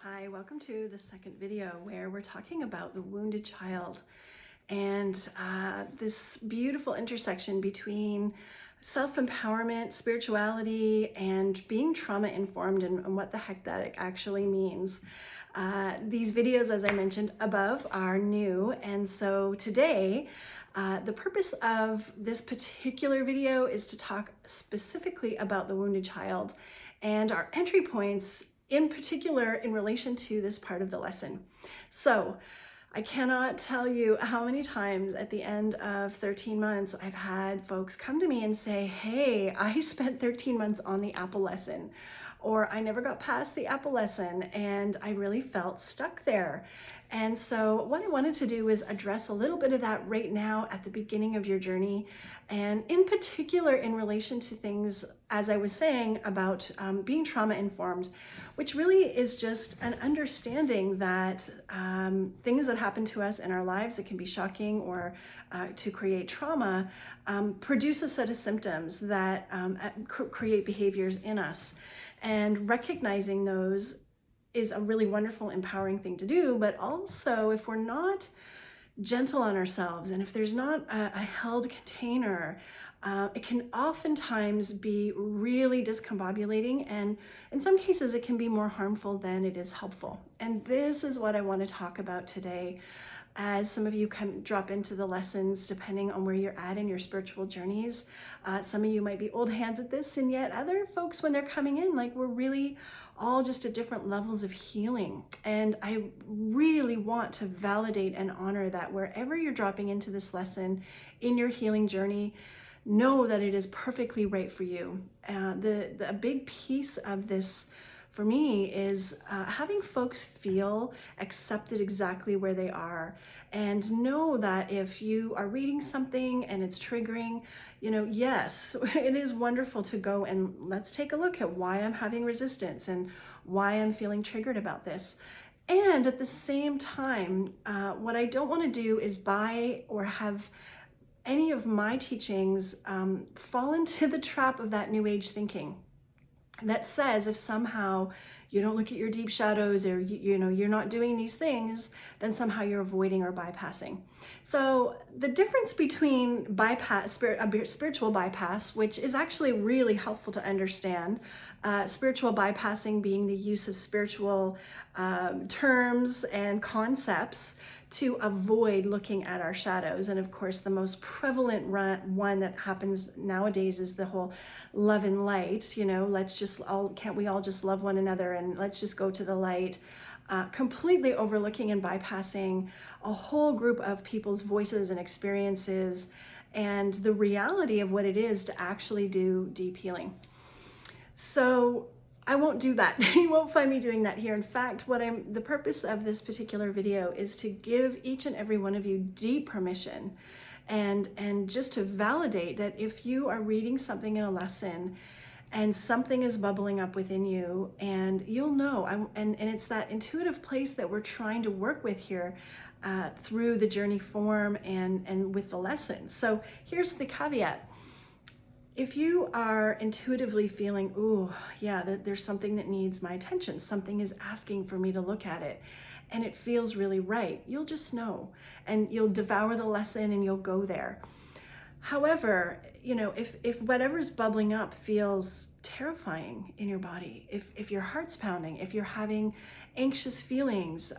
Hi, welcome to the second video where we're talking about the wounded child and this beautiful intersection between self-empowerment, spirituality, and being trauma-informed and what the heck that actually means. These videos, as I mentioned above, are new, and so today the purpose of this particular video is to talk specifically about the wounded child and our entry points in particular in relation to this part of the lesson. So I cannot tell you how many times at the end of 13 months I've had folks come to me and say, hey, I spent 13 months on the Apple lesson, or I never got past the Apple lesson and I really felt stuck there. And so what I wanted to do is address a little bit of that right now at the beginning of your journey, and in particular in relation to things, as I was saying, about being trauma informed, which really is just an understanding that things that happen to us in our lives that can be shocking or to create trauma produce a set of symptoms that create behaviors in us. And recognizing those is a really wonderful, empowering thing to do. But also, if we're not gentle on ourselves and if there's not a held container, it can oftentimes be really discombobulating, and in some cases it can be more harmful than it is helpful. And this is what I want to talk about today, as some of you can drop into the lessons depending on where you're at in your spiritual journeys. Some of you might be old hands at this, and yet other folks, when they're coming in, like, we're really all just at different levels of healing. And I really want to validate and honor that wherever you're dropping into this lesson in your healing journey, know that it is perfectly right for you. A big piece of this for me is having folks feel accepted exactly where they are, and know that if you are reading something and it's triggering, yes, it is wonderful to go and let's take a look at why I'm having resistance and why I'm feeling triggered about this. And at the same time, what I don't want to do is buy or have any of my teachings fall into the trap of that new age thinking that says if somehow you don't look at your deep shadows, or you're not doing these things, then somehow you're avoiding or bypassing. So the difference between spiritual bypass, which is actually really helpful to understand, spiritual bypassing being the use of spiritual terms and concepts to avoid looking at our shadows. And of course, the most prevalent one that happens nowadays is the whole love and light. Can't we all just love one another and let's just go to the light? Completely overlooking and bypassing a whole group of people's voices and experiences and the reality of what it is to actually do deep healing. So I won't do that. You won't find me doing that here. In fact, the purpose of this particular video is to give each and every one of you deep permission and just to validate that if you are reading something in a lesson and something is bubbling up within you, and you'll know, and it's that intuitive place that we're trying to work with here through the journey form and with the lessons. So here's the caveat. If you are intuitively feeling, ooh, yeah, there's something that needs my attention, something is asking for me to look at it, and it feels really right, you'll just know, and you'll devour the lesson and you'll go there. However, if whatever's bubbling up feels terrifying in your body, if your heart's pounding, if you're having anxious feelings,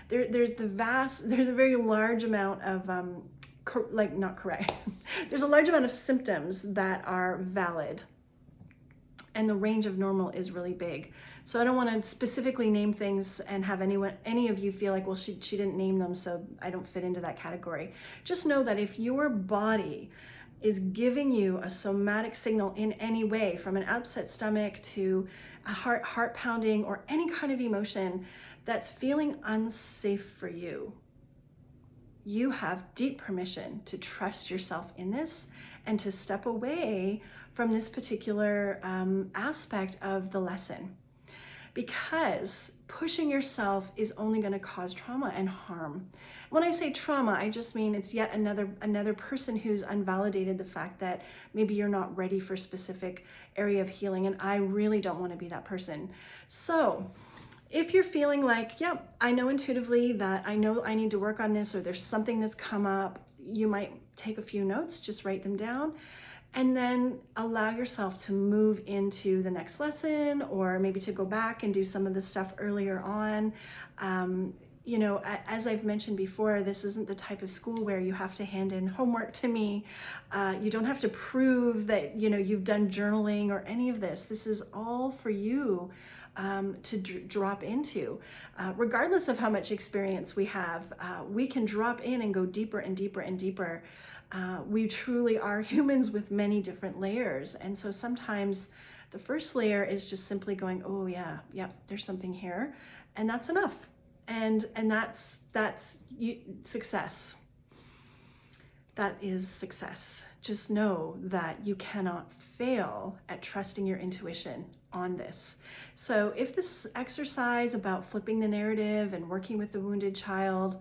there's a very large amount of there's a large amount of symptoms that are valid, and the range of normal is really big. So I don't want to specifically name things and have any of you feel like, well, she didn't name them, so I don't fit into that category. Just know that if your body is giving you a somatic signal in any way, from an upset stomach to a heart pounding or any kind of emotion that's feeling unsafe for you, you have deep permission to trust yourself in this and to step away from this particular aspect of the lesson. Because pushing yourself is only going to cause trauma and harm. When I say trauma, I just mean it's yet another person who's unvalidated the fact that maybe you're not ready for a specific area of healing, and I really don't want to be that person. So if you're feeling like, yep, I know intuitively that I know I need to work on this, or there's something that's come up, you might take a few notes, just write them down, and then allow yourself to move into the next lesson, or maybe to go back and do some of the stuff earlier on. You know, as I've mentioned before, this isn't the type of school where you have to hand in homework to me. You don't have to prove that, you know, you've done journaling or any of this. This is all for you to drop into. Regardless of how much experience we have, we can drop in and go deeper and deeper and deeper. We truly are humans with many different layers. And so sometimes the first layer is just simply going, oh yeah, yep, there's something here. And that's enough. And that's success. That is success. Just know that you cannot fail at trusting your intuition on this. So if this exercise about flipping the narrative and working with the wounded child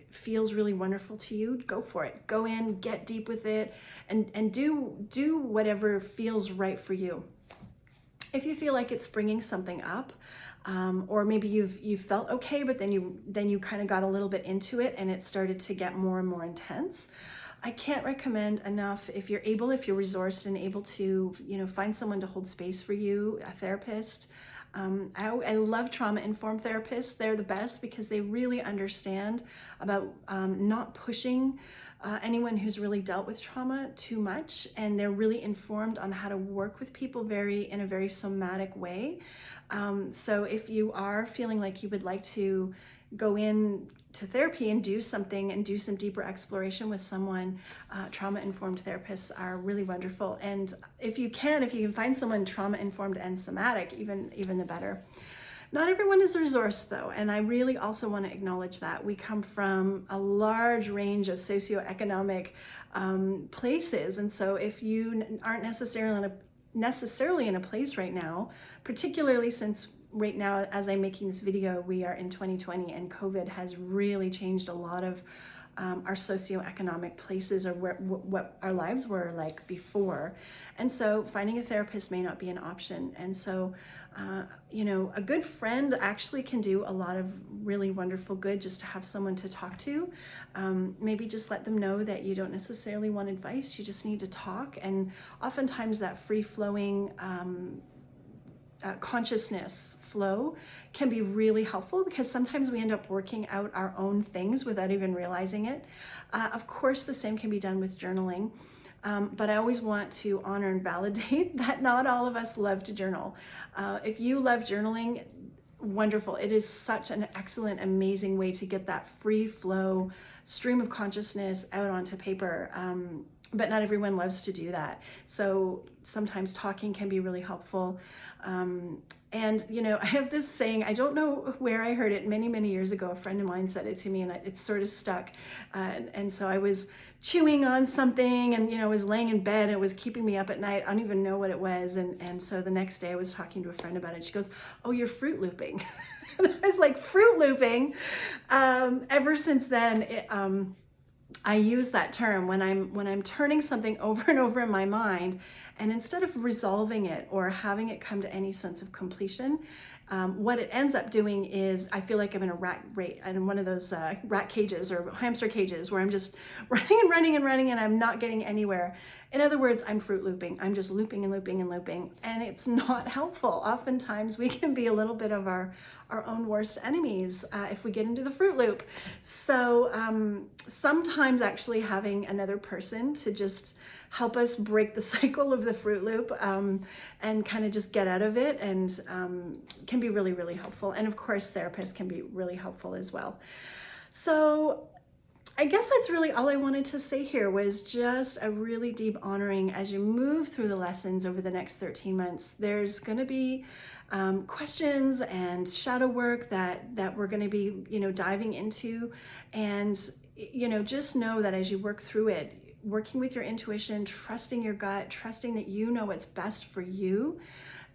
feels really wonderful to you, go for it. Go in, get deep with it, and do whatever feels right for you. If you feel like it's bringing something up, or maybe you've felt okay, but then you kind of got a little bit into it and it started to get more and more intense, I can't recommend enough, if you're resourced and able to, you know, find someone to hold space for you, a therapist. I love trauma-informed therapists. They're the best because they really understand about not pushing anyone who's really dealt with trauma too much, and they're really informed on how to work with people in a very somatic way. So if you are feeling like you would like to go in to therapy and do something and do some deeper exploration with someone, trauma-informed therapists are really wonderful. And if you can find someone trauma-informed and somatic, even the better. Not everyone is a resource though, and I really also want to acknowledge that. We come from a large range of socioeconomic places, and so if you aren't necessarily in a place right now, particularly since right now, as I'm making this video, we are in 2020 and COVID has really changed a lot of our socioeconomic places, or what our lives were like before. And so finding a therapist may not be an option. And so, you know, a good friend actually can do a lot of really wonderful good, just to have someone to talk to. Maybe just let them know that you don't necessarily want advice, you just need to talk. And oftentimes that free-flowing consciousness flow can be really helpful, because sometimes we end up working out our own things without even realizing it. Of course, the same can be done with journaling, but I always want to honor and validate that not all of us love to journal. If you love journaling, wonderful. It is such an excellent, amazing way to get that free flow stream of consciousness out onto paper. But not everyone loves to do that. So sometimes talking can be really helpful. And, you know, I have this saying, I don't know where I heard it many, many years ago. A friend of mine said it to me and it sort of stuck. And so I was chewing on something and, you know, I was laying in bed and it was keeping me up at night. I don't even know what it was. And so the next day I was talking to a friend about it. She goes, "Oh, you're Fruit Looping." And I was like, Fruit Looping? Ever since then, I use that term when I'm turning something over and over in my mind, and instead of resolving it or having it come to any sense of completion, what it ends up doing is I feel like I'm in one of those rat cages or hamster cages where I'm just running and running and running and I'm not getting anywhere. In other words, I'm Fruit Looping. I'm just looping and looping and looping, and it's not helpful. Oftentimes we can be a little bit of our own worst enemies if we get into the Fruit Loop. So sometimes actually having another person to just help us break the cycle of the Fruit Loop and kind of just get out of it, and can be really, really helpful. And of course, therapists can be really helpful as well. So I guess that's really all I wanted to say here, was just a really deep honoring as you move through the lessons over the next 13 months. There's going to be questions and shadow work that we're going to be, you know, diving into. And, you know, just know that as you work through it, working with your intuition, trusting your gut, trusting that you know what's best for you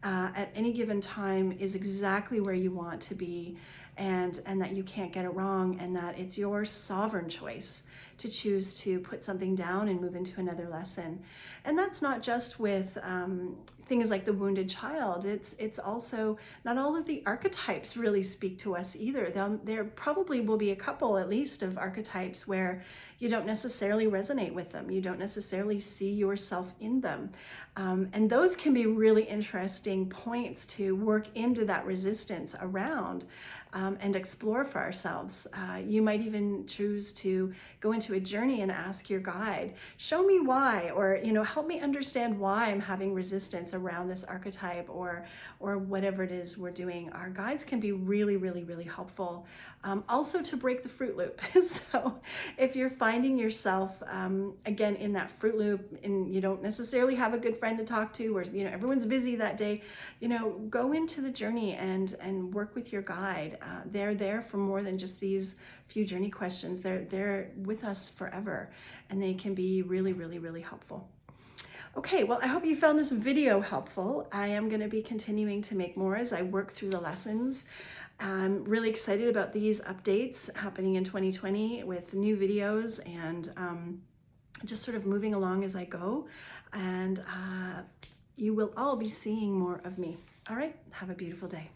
at any given time is exactly where you want to be, and that you can't get it wrong, and that it's your sovereign choice to choose to put something down and move into another lesson. And that's not just with things like the wounded child, it's also not all of the archetypes really speak to us either. There probably will be a couple at least of archetypes where you don't necessarily resonate with them. You don't necessarily see yourself in them. And those can be really interesting points to work into that resistance around and explore for ourselves. You might even choose to go into a journey and ask your guide, show me why, or help me understand why I'm having resistance around this archetype, or whatever it is we're doing. Our guides can be really, really, really helpful. Also to break the fruit loop. So if you're finding yourself again in that fruit loop and you don't necessarily have a good friend to talk to, or everyone's busy that day, go into the journey and work with your guide. They're there for more than just these few journey questions. They're with us forever, and they can be really, really, really helpful. Okay, well, I hope you found this video helpful. I am going to be continuing to make more as I work through the lessons. I'm really excited about these updates happening in 2020 with new videos and just sort of moving along as I go. And you will all be seeing more of me. All right, have a beautiful day.